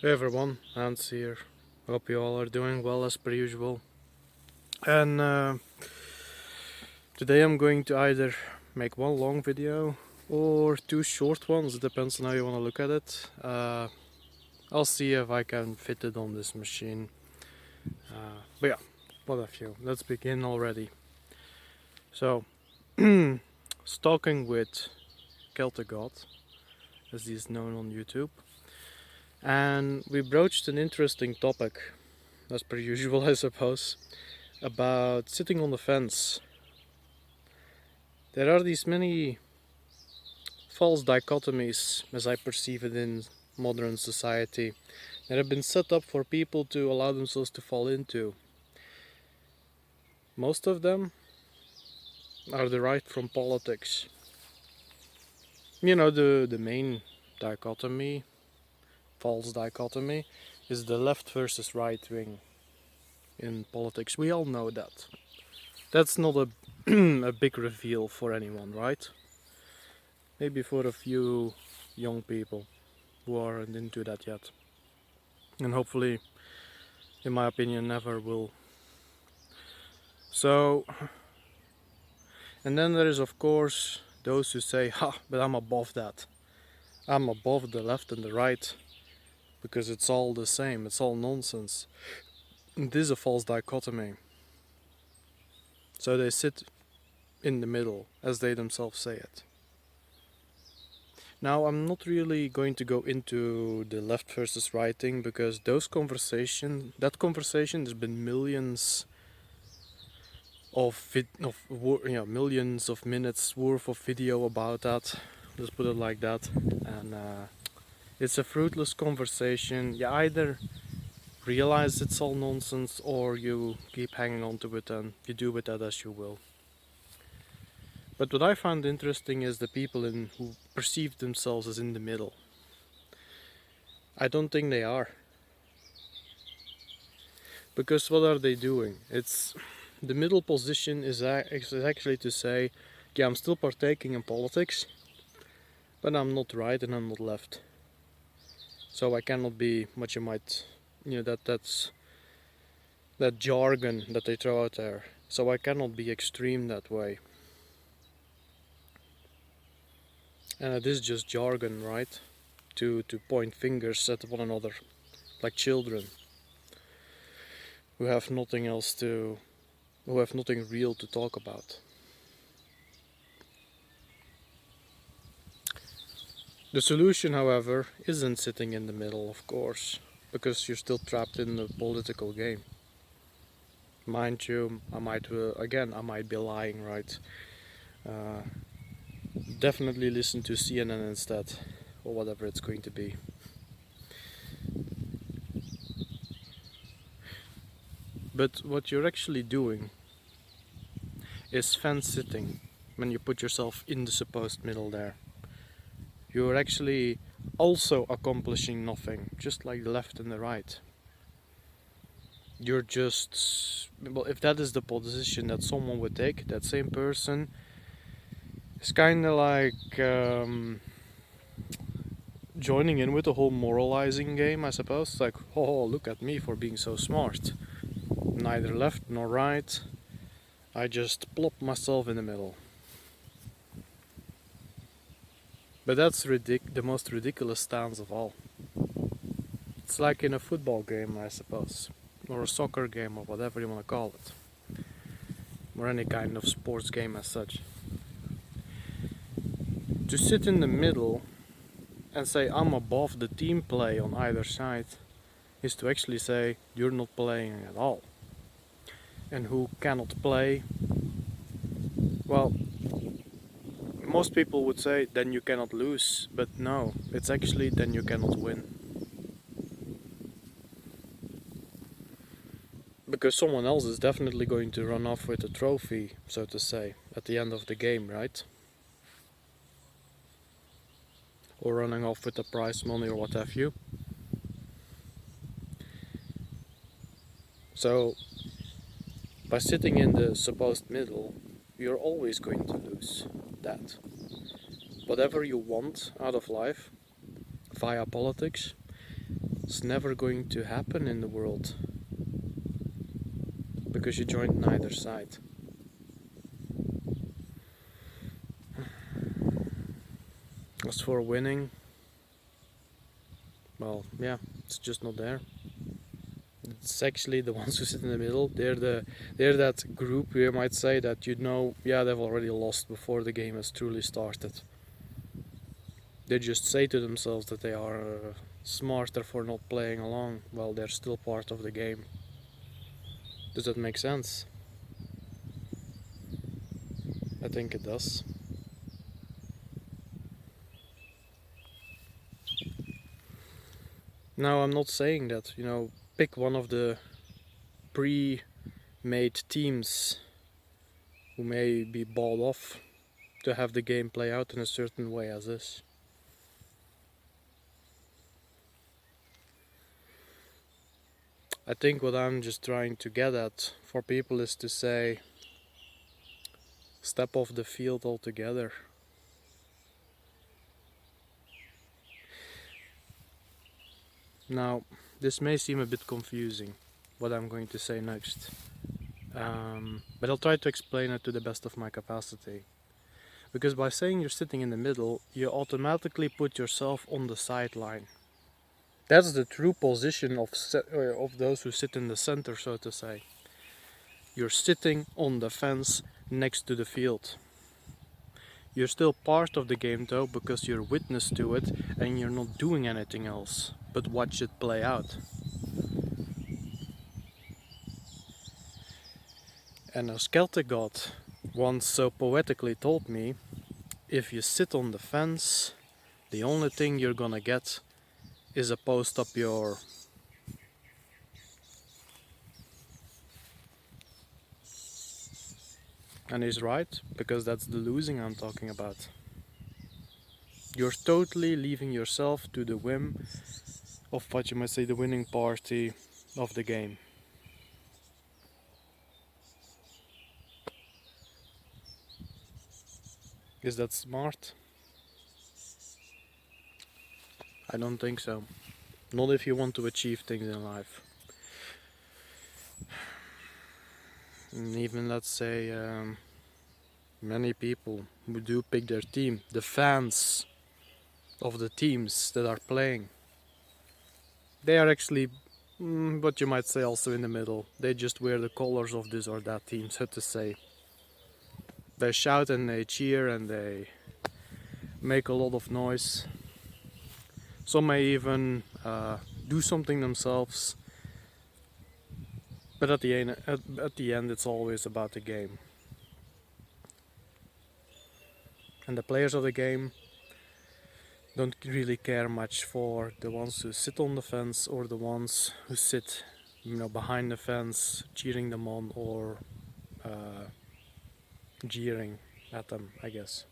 Hey everyone, Hans here. Hope you all are doing well as per usual. And today I'm going to either make one long video or two short ones, it depends on how you want to look at it. I'll see if I can fit it on this machine. But yeah, what have you? Let's begin already. So, stalking with Celtic God, as he is known on YouTube. And we broached an interesting topic, as per usual, I suppose, about sitting on the fence. There are these many false dichotomies, as I perceive it in modern society, that have been set up for people to allow themselves to fall into. Most of them are derived from politics. You know, the main dichotomy, false dichotomy, is the left versus right wing in politics. We all know that. That's not a, a big reveal for anyone, right? Maybe for a few young people who aren't into that yet. And hopefully, in my opinion, never will. So, and then there is of course those who say, ha, but I'm above that. I'm above the left and the right because it's all the same, it's all nonsense. And this is a false dichotomy. So they sit in the middle, as they themselves say it. Now, I'm not really going to go into the left versus right thing because that conversation, there's been millions of millions of minutes worth of video about that. Let's put it like that. And it's a fruitless conversation. You either realize it's all nonsense or you keep hanging on to it and you do with that as you will. But what I find interesting is the people who perceive themselves as in the middle. I don't think they are. Because what are they doing? It's the middle position is actually to say, yeah, I'm still partaking in politics, but I'm not right and I'm not left. So I cannot be what you might, that's that jargon that they throw out there. So I cannot be extreme that way. And it is just jargon, right? To point fingers at one another, like children who have nothing real to talk about. The solution, however, isn't sitting in the middle, of course, because you're still trapped in the political game. Mind you, I might be lying, right? Definitely listen to CNN instead, or whatever it's going to be. But what you're actually doing is fence sitting when you put yourself in the supposed middle there. You're actually also accomplishing nothing, just like the left and the right. You're just, well, if that is the position that someone would take, that same person is kind of like joining in with the whole moralizing game, I suppose. It's like, oh, look at me for being so smart. Neither left nor right. I just plop myself in the middle. But that's the most ridiculous stance of all. It's like in a football game, I suppose, or a soccer game, or whatever you want to call it, or any kind of sports game as such. To sit in the middle and say I'm above the team play on either side is to actually say you're not playing at all. And who cannot play, well, most people would say then you cannot lose, but no, it's actually then you cannot win. Because someone else is definitely going to run off with a trophy, so to say, at the end of the game, right? Or running off with the prize money or what have you. So, by sitting in the supposed middle, you're always going to lose that. Whatever you want out of life, via politics, It's never going to happen in the world because you joined neither side. As for winning, well, yeah, it's just not there. It's actually the ones who sit in the middle. They're that group, you might say, that you know, yeah, they've already lost before the game has truly started. They just say to themselves that they are smarter for not playing along while they're still part of the game. Does that make sense? I think it does. Now, I'm not saying that, pick one of the pre-made teams who may be bought off to have the game play out in a certain way as this. I think what I'm just trying to get at for people is to say, step off the field altogether. Now, this may seem a bit confusing, what I'm going to say next, but I'll try to explain it to the best of my capacity. Because by saying you're sitting in the middle, you automatically put yourself on the sideline. That's the true position of those who sit in the center, so to say. You're sitting on the fence next to the field. You're still part of the game though, because you're witness to it and you're not doing anything else but watch it play out. And as Celtic God once so poetically told me, if you sit on the fence, the only thing you're gonna get is a post up your... And he's right, because that's the losing I'm talking about. You're totally leaving yourself to the whim of what you might say the winning party of the game. Is that smart? I don't think so. Not if you want to achieve things in life. And even, let's say, many people who do pick their team, the fans of the teams that are playing, they are actually what you might say also in the middle. They just wear the colors of this or that team, so to say. They shout and they cheer and they make a lot of noise. Some may even do something themselves. But at the end it's always about the game. And the players of the game don't really care much for the ones who sit on the fence or the ones who sit, behind the fence, cheering them on or jeering at them, I guess.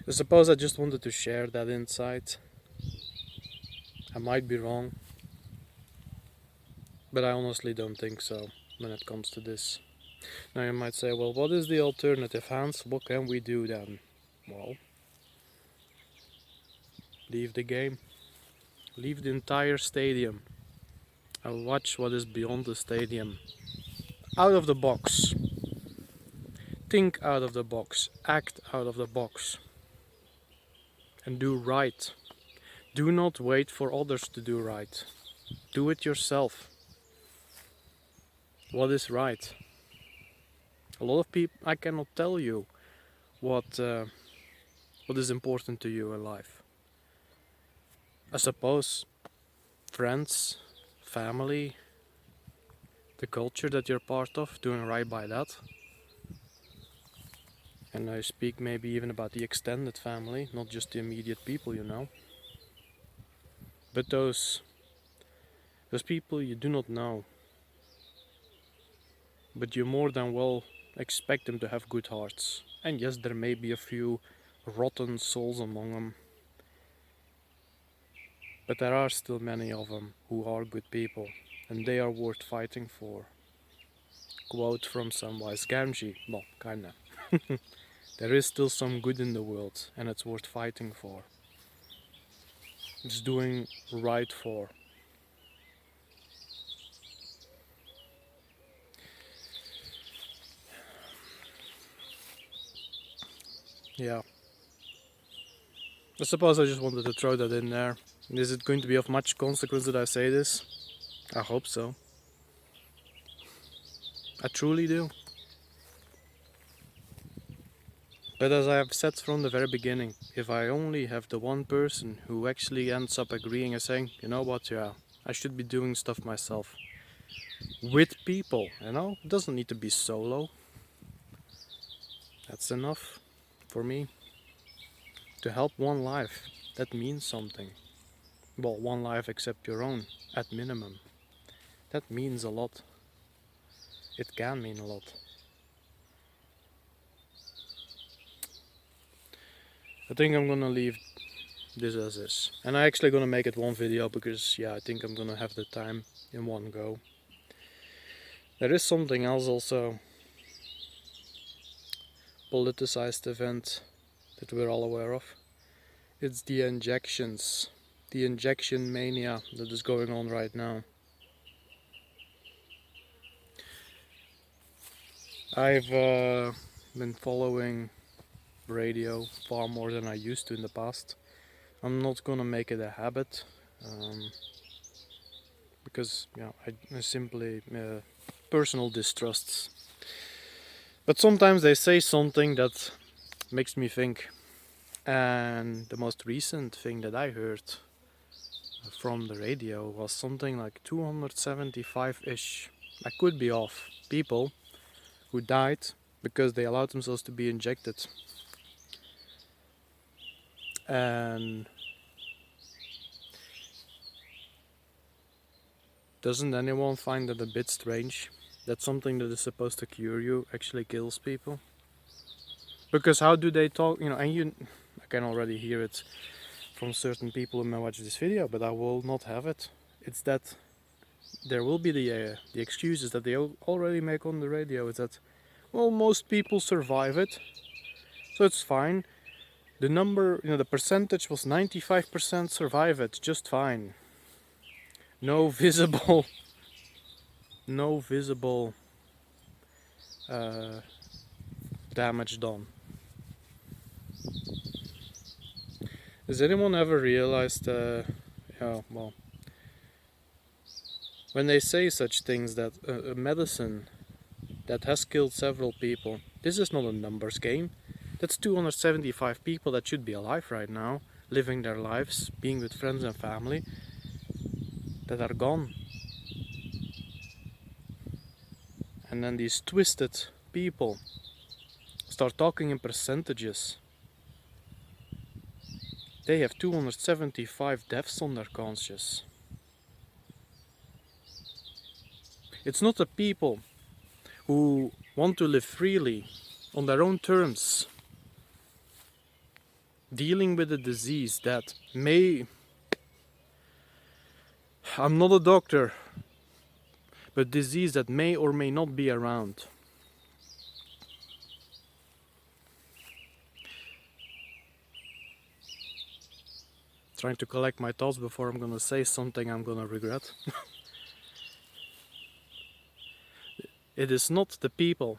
I suppose I just wanted to share that insight. I might be wrong, but I honestly don't think so when it comes to this. Now you might say, well, what is the alternative, Hans? What can we do then? Well, leave the game. Leave the entire stadium and watch what is beyond the stadium. Out of the box. Think out of the box. Act out of the box. And do right. Do not wait for others to do right. Do it yourself. What is right? A lot of people, I cannot tell you what is important to you in life. I suppose friends, family, the culture that you're part of, doing right by that. And I speak maybe even about the extended family, not just the immediate people, But those people you do not know. But you more than well expect them to have good hearts. And yes, there may be a few rotten souls among them. But there are still many of them who are good people. And they are worth fighting for. Quote from Samwise Gamgee. Well, kinda. There is still some good in the world, and it's worth fighting for. is doing right for. Yeah. I suppose I just wanted to throw that in there. Is it going to be of much consequence that I say this? I hope so. I truly do. But as I have said from the very beginning, if I only have the one person who actually ends up agreeing and saying, you know what, yeah, I should be doing stuff myself. With people, you know? It doesn't need to be solo. That's enough for me. To help one life, that means something. Well, one life except your own, at minimum. That means a lot. It can mean a lot. I think I'm gonna leave this as is. And I'm actually gonna make it one video because, yeah, I think I'm gonna have the time in one go. There is something else also. Politicized event that we're all aware of. It's the injections. The injection mania that is going on right now. I've been following radio far more than I used to in the past. I'm not gonna make it a habit because I simply personal distrusts. But sometimes they say something that makes me think. And the most recent thing that I heard from the radio was something like 275-ish, I could be off, people who died because they allowed themselves to be injected. And doesn't anyone find that a bit strange? That something that is supposed to cure you actually kills people? Because how do they talk, and I can already hear it from certain people who may watch this video, but I will not have it. It's that there will be the excuses that they already make on the radio. It's that, well, most people survive it, so it's fine. The number, the percentage was 95% survive it just fine. No visible damage done. Has anyone ever realized, when they say such things that a medicine that has killed several people, this is not a numbers game. That's 275 people that should be alive right now, living their lives, being with friends and family, that are gone. And then these twisted people start talking in percentages. They have 275 deaths on their conscience. It's not the people who want to live freely on their own terms, dealing with a disease that may... I'm not a doctor, but disease that may or may not be around. Trying to collect my thoughts before I'm gonna say something I'm gonna regret. It is not the people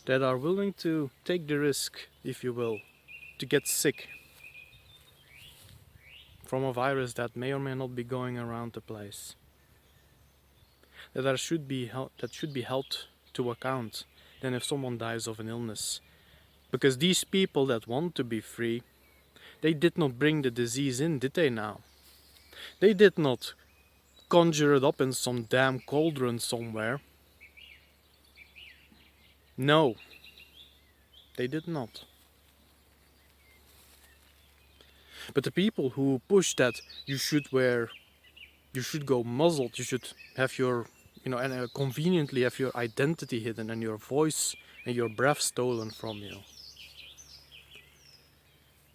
that are willing to take the risk, if you will, to get sick from a virus that may or may not be going around the place, that should be held to account than if someone dies of an illness. Because these people that want to be free, they did not bring the disease in, did they now? They did not conjure it up in some damn cauldron somewhere. No, they did not. But the people who push that you should go muzzled, you should have your, and conveniently have your identity hidden and your voice and your breath stolen from you.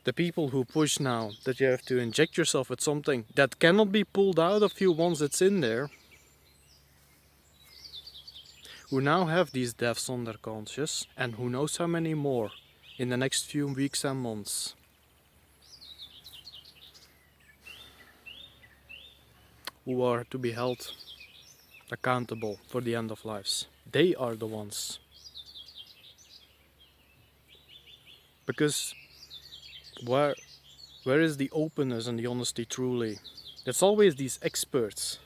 The people who push now that you have to inject yourself with something that cannot be pulled out of you once it's in there, who now have these deaths on their conscience, and who knows how many more in the next few weeks and months. who are to be held accountable for the end of lives. They are the ones. Because where is the openness and the honesty truly? It's always these experts.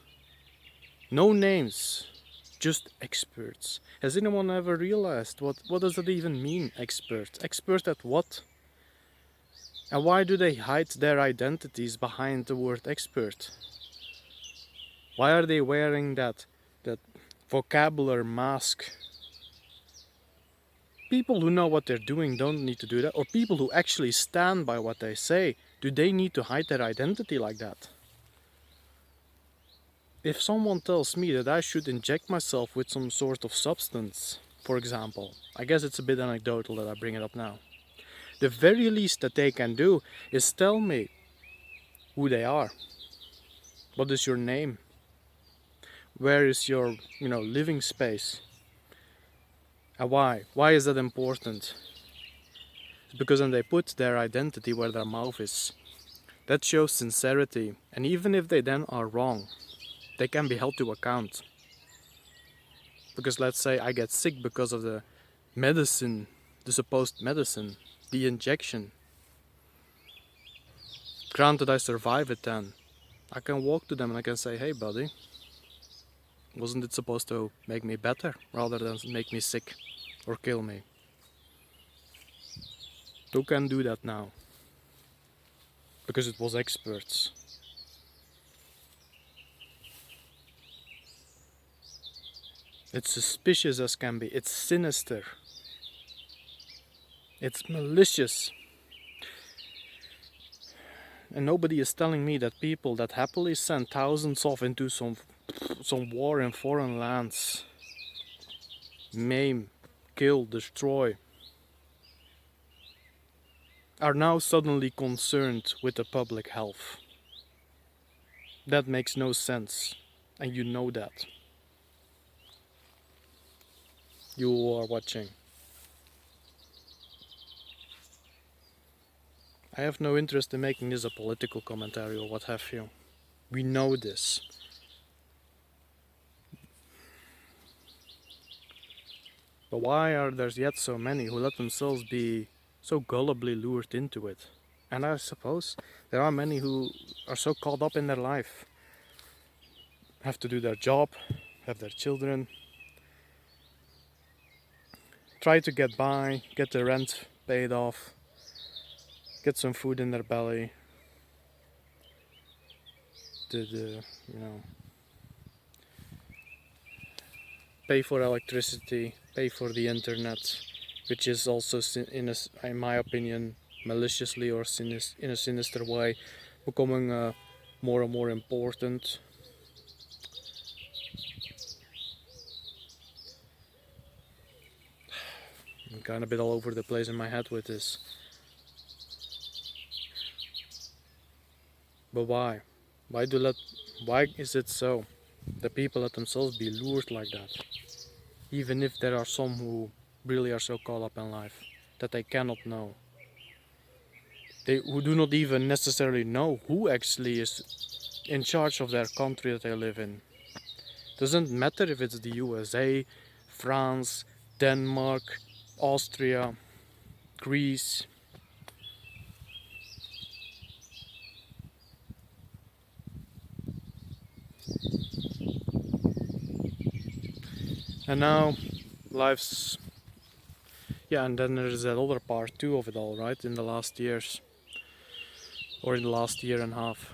No names, just experts. Has anyone ever realized what does it even mean, expert? Expert at what? And why do they hide their identities behind the word expert? Why are they wearing that vocabulary mask? People who know what they're doing don't need to do that, or people who actually stand by what they say, do they need to hide their identity like that? If someone tells me that I should inject myself with some sort of substance, for example, I guess it's a bit anecdotal that I bring it up now. The very least that they can do is tell me who they are. What is your name? Where is your, living space? And why? Why is that important? It's because then they put their identity where their mouth is. That shows sincerity, and even if they then are wrong, they can be held to account. Because let's say I get sick because of the medicine, the supposed medicine, the injection. Granted I survive it then. I can walk to them and I can say, hey buddy, wasn't it supposed to make me better rather than make me sick or kill me? Who can do that now? Because it was experts. It's suspicious as can be. It's sinister. It's malicious. And nobody is telling me that people that happily send thousands off into some war in foreign lands, maim, kill, destroy, are now suddenly concerned with the public health. That makes no sense, and you know that. You are watching. I have no interest in making this a political commentary or what have you. We know this. But why are there yet so many who let themselves be so gullibly lured into it? And I suppose there are many who are so caught up in their life. Have to do their job, have their children, try to get by, get the rent paid off, get some food in their belly, pay for electricity, pay for the internet, which is also, in my opinion, maliciously or in a sinister way, becoming more and more important. I'm kind of a bit all over the place in my head with this. But why? Why is it so that people let themselves be lured like that? Even if there are some who really are so caught up in life that they cannot know. Who do not even necessarily know who actually is in charge of their country that they live in. Doesn't matter if it's the USA, France, Denmark, Austria, Greece. And now life's, and then there's that other part too of it all, right? In the last years, or in the last year and a half,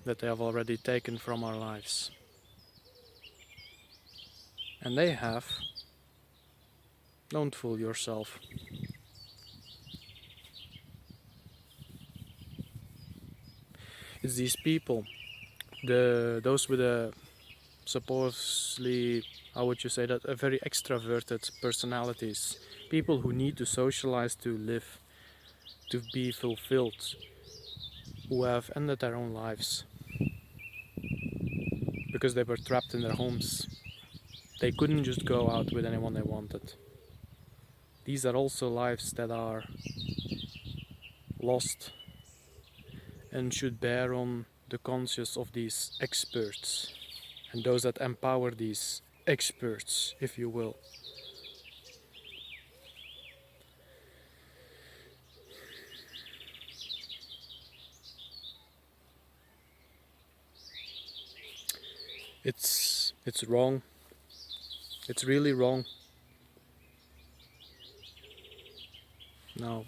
that they have already taken from our lives. And they have. Don't fool yourself. It's these people, those with a supposedly, how would you say that, a very extroverted personalities, people who need to socialize to live, to be fulfilled, who have ended their own lives because they were trapped in their homes. They couldn't just go out with anyone they wanted. These are also lives that are lost and should bear on the conscience of these experts and those that empower these experts, if you will. It's wrong. It's really wrong. No,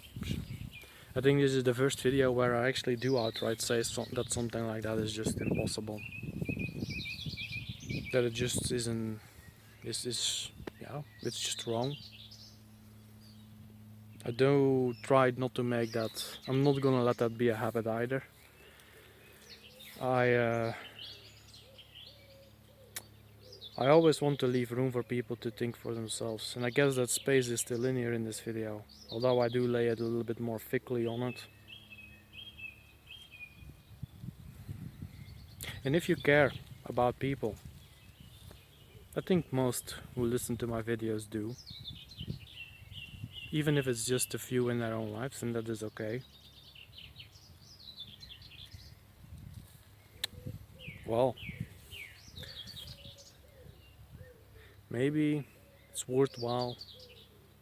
I think this is the first video where I actually do outright say that something like that is just impossible. That it just isn't. Yeah, it's just wrong. I do try not to make that. I'm not gonna let that be a habit either. I always want to leave room for people to think for themselves, and I guess that space is still in here in this video, although I do lay it a little bit more thickly on it. And if you care about people, I think most who listen to my videos do, even if it's just a few in their own lives, and that is okay. Well, maybe it's worthwhile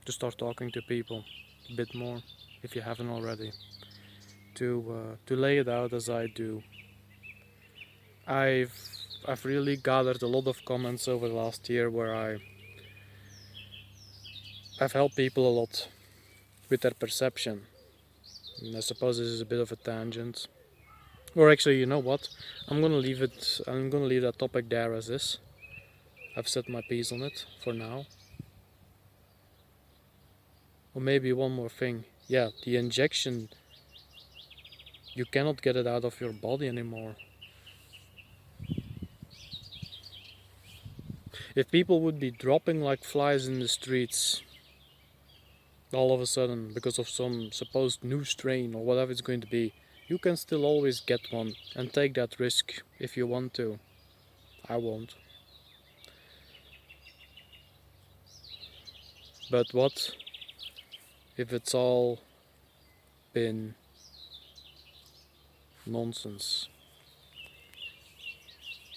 to start talking to people a bit more, if you haven't already, to lay it out as I do. I've really gathered a lot of comments over the last year where I've helped people a lot with their perception. And I suppose this is a bit of a tangent. Or actually, you know what? I'm gonna leave that topic there as is. I've said my piece on it for now. Or maybe one more thing. Yeah, the injection, you cannot get it out of your body anymore. If people would be dropping like flies in the streets all of a sudden because of some supposed new strain or whatever it's going to be, you can still always get one and take that risk if you want to. I won't. But what if it's all been nonsense?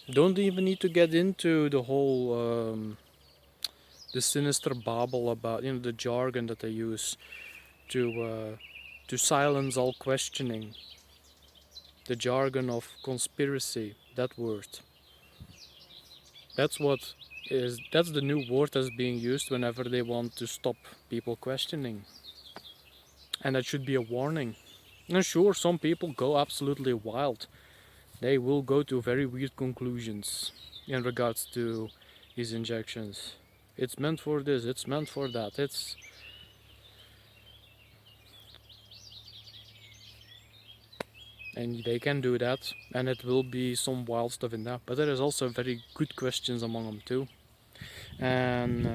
Don't even need to get into the whole the sinister babble about, you know, the jargon that they use to silence all questioning. The jargon of conspiracy, that word. That's the new word that's being used whenever they want to stop people questioning. And that should be a warning. And sure, some people go absolutely wild. They will go to very weird conclusions in regards to these injections. It's meant for this, it's meant for that. And they can do that, and it will be some wild stuff in that. But there is also very good questions among them too. And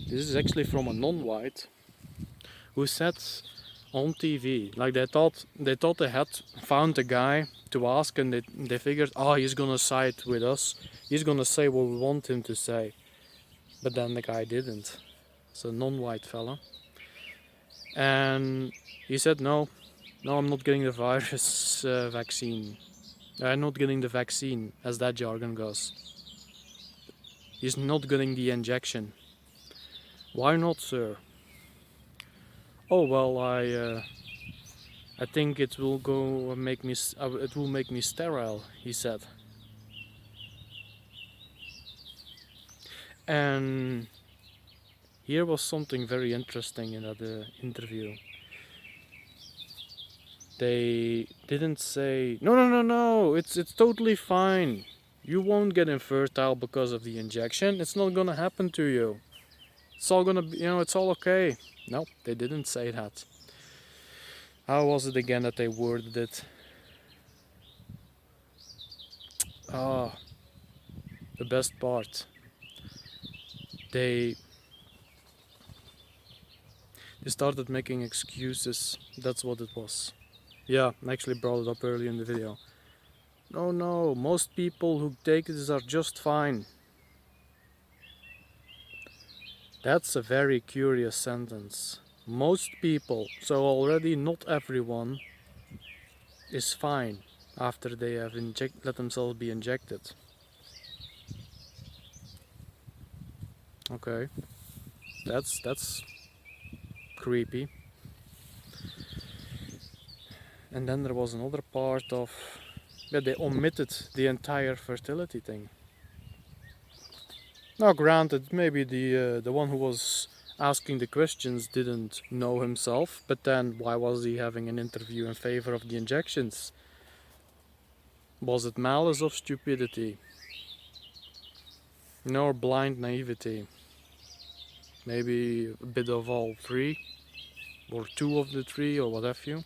this is actually from a non-white who said on TV, like they thought they had found a guy to ask, and they figured, oh, he's gonna side with us, he's gonna say what we want him to say. But then the guy didn't. It's a non-white fella, and he said, no, I'm not getting the virus vaccine. I'm not getting the vaccine, as that jargon goes. He's not getting the injection. Why not, sir? Oh well, I think it will make me sterile, he said. And here was something very interesting in that interview. They didn't say, no, it's totally fine. You won't get infertile because of the injection. It's not gonna happen to you. It's all gonna be, it's all okay. No, they didn't say that. How was it again that they worded it? Ah, the best part. They started making excuses. That's what it was. Yeah, I actually brought it up earlier in the video. No, most people who take this are just fine. That's a very curious sentence. Most people, so already not everyone, is fine. after they have let themselves be injected. Okay, that's creepy. And then there was another part of, yeah, they omitted the entire fertility thing. Now granted, maybe the one who was asking the questions didn't know himself, but then why was he having an interview in favor of the injections? Was it malice or stupidity? No, blind naivety? Maybe a bit of all three, or two of the three, or what have you.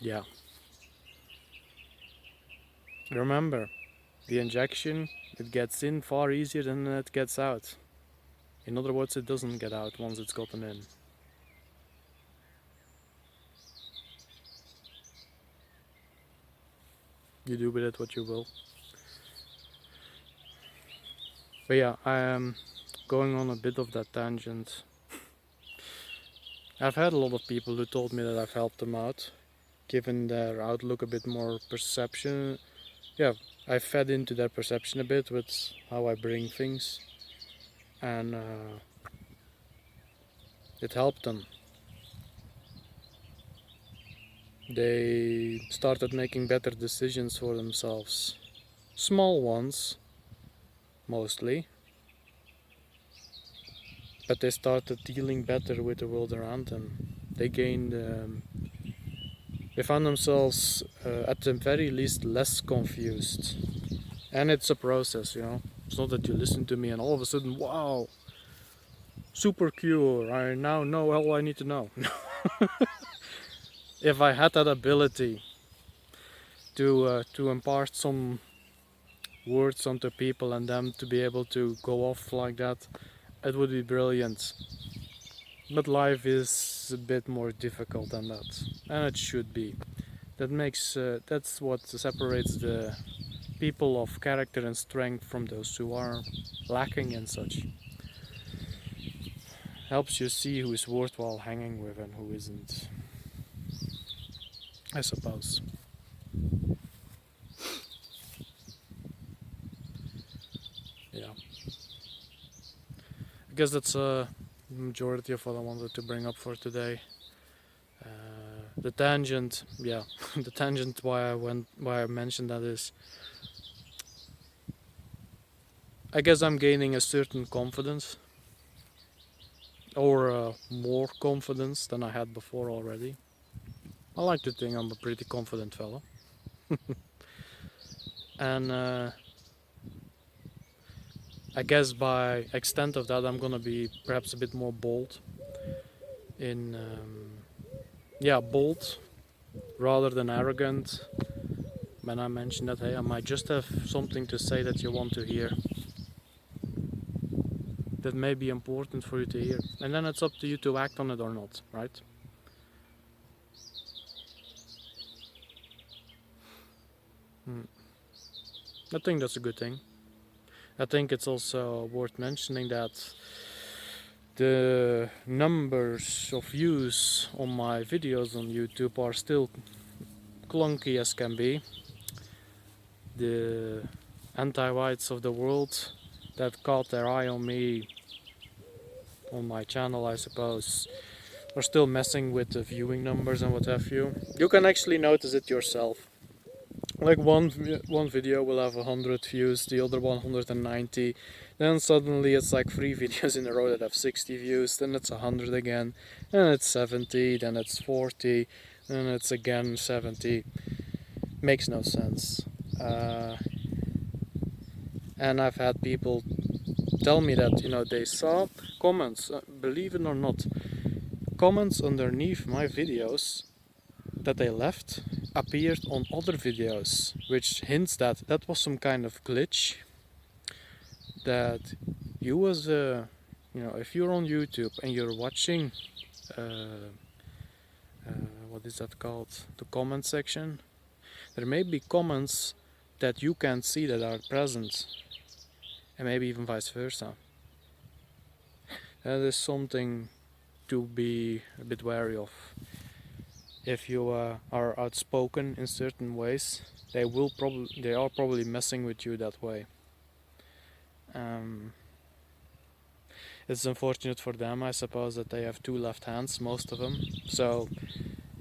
Yeah. Remember, the injection, it gets in far easier than it gets out. In other words, it doesn't get out once it's gotten in. You do with it what you will. But yeah, I am going on a bit of that tangent. I've had a lot of people who told me that I've helped them out, given their outlook a bit more perception. Yeah, I fed into their perception a bit with how I bring things, and it helped them. They started making better decisions for themselves. Small ones, mostly. But they started dealing better with the world around them. They gained, they found themselves at the very least less confused. And it's a process, you know. It's not that you listen to me and all of a sudden, wow, super cure, I now know all I need to know. If I had that ability to impart some words onto people and them to be able to go off like that, it would be brilliant. But life is a bit more difficult than that, and it should be. That's what separates the people of character and strength from those who are lacking in such. Helps you see who is worthwhile hanging with and who isn't, I suppose. Yeah. I guess that's a majority of what I wanted to bring up for today. The tangent, yeah, the tangent why I mentioned that is, I guess I'm gaining a certain confidence, or more confidence than I had before already. I like to think I'm a pretty confident fellow. And I guess by extent of that I'm gonna be perhaps a bit more bold in, yeah, bold rather than arrogant when I mention that, hey, I might just have something to say that you want to hear, that may be important for you to hear, and then it's up to you to act on it or not, right? I think that's a good thing. I think it's also worth mentioning that the numbers of views on my videos on YouTube are still clunky as can be. The anti-whites of the world that caught their eye on me, on my channel I suppose, are still messing with the viewing numbers and what have you. You can actually notice it yourself. Like one video will have 100 views, the other 190, then suddenly it's like 3 videos in a row that have 60 views, then it's 100 again, then it's 70, then it's 40, then it's again 70. Makes no sense. And I've had people tell me that, you know, they saw comments, believe it or not, comments underneath my videos that they left appeared on other videos, which hints that that was some kind of glitch, that you as a, you know, if you're on YouTube and you're watching what is that called, the comment section, there may be comments that you can't see that are present, and maybe even vice versa. That is something to be a bit wary of. If you are outspoken in certain ways, they are probably messing with you that way. It's unfortunate for them, I suppose, that they have two left hands, most of them. So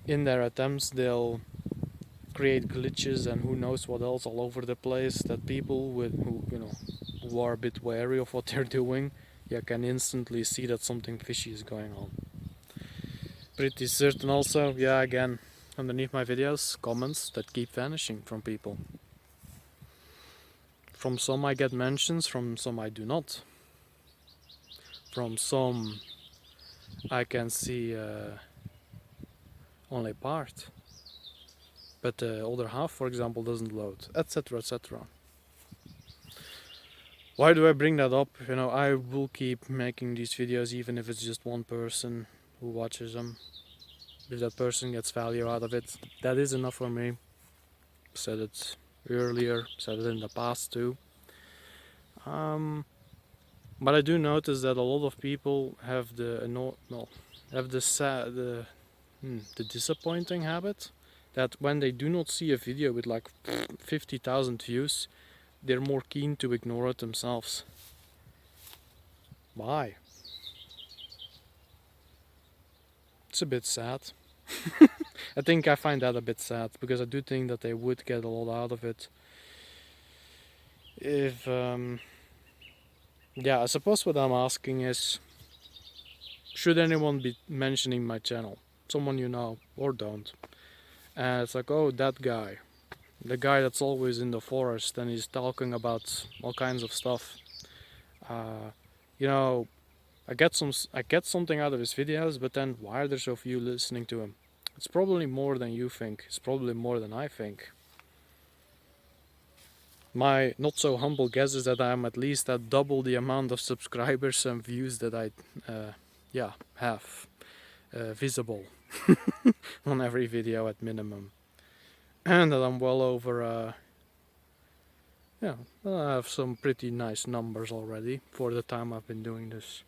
in their attempts, they'll create glitches and who knows what else all over the place, that people who are a bit wary of what they're doing, you can instantly see that something fishy is going on. Pretty certain also, yeah, again, underneath my videos, comments that keep vanishing from people. From some I get mentions, from some I do not. From some I can see only part, but the other half, for example, doesn't load, etc, etc. Why do I bring that up? You know, I will keep making these videos even if it's just one person who watches them. If that person gets value out of it, that is enough for me. Said it earlier, said it in the past too. But I do notice that a lot of people have the disappointing habit that when they do not see a video with like 50,000 views, they're more keen to ignore it themselves. Why? It's a bit sad. I think I find that a bit sad, because I do think that they would get a lot out of it if yeah, I suppose what I'm asking is, should anyone be mentioning my channel? Someone you know or don't. And it's like, oh, that guy. The guy that's always in the forest and he's talking about all kinds of stuff. You know, I get something out of his videos, but then why are there so few listening to him? It's probably more than you think. It's probably more than I think. My not so humble guess is that I am at least at double the amount of subscribers and views that I have visible on every video at minimum, and that I'm well over I have some pretty nice numbers already for the time I've been doing this.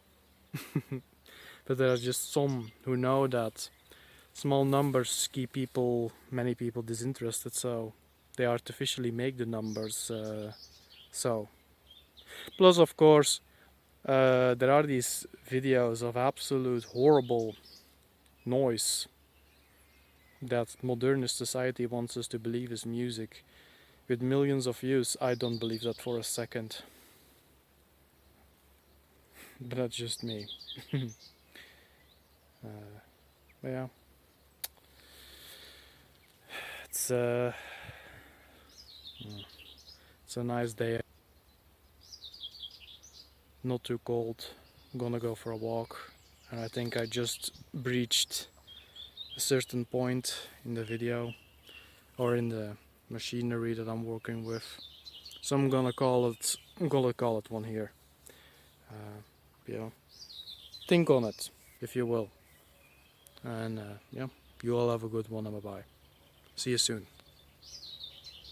But there are just some who know that small numbers keep many people disinterested, so they artificially make the numbers so. Plus, of course, there are these videos of absolute horrible noise that modernist society wants us to believe is music. With millions of views, I don't believe that for a second. But that's just me. But yeah. It's a nice day. Not too cold. I'm gonna go for a walk. And I think I just breached a certain point in the video, or in the machinery that I'm working with. So I'm gonna call it one here. Think on it, if you will. And yeah, you all have a good one, and bye bye. See you soon.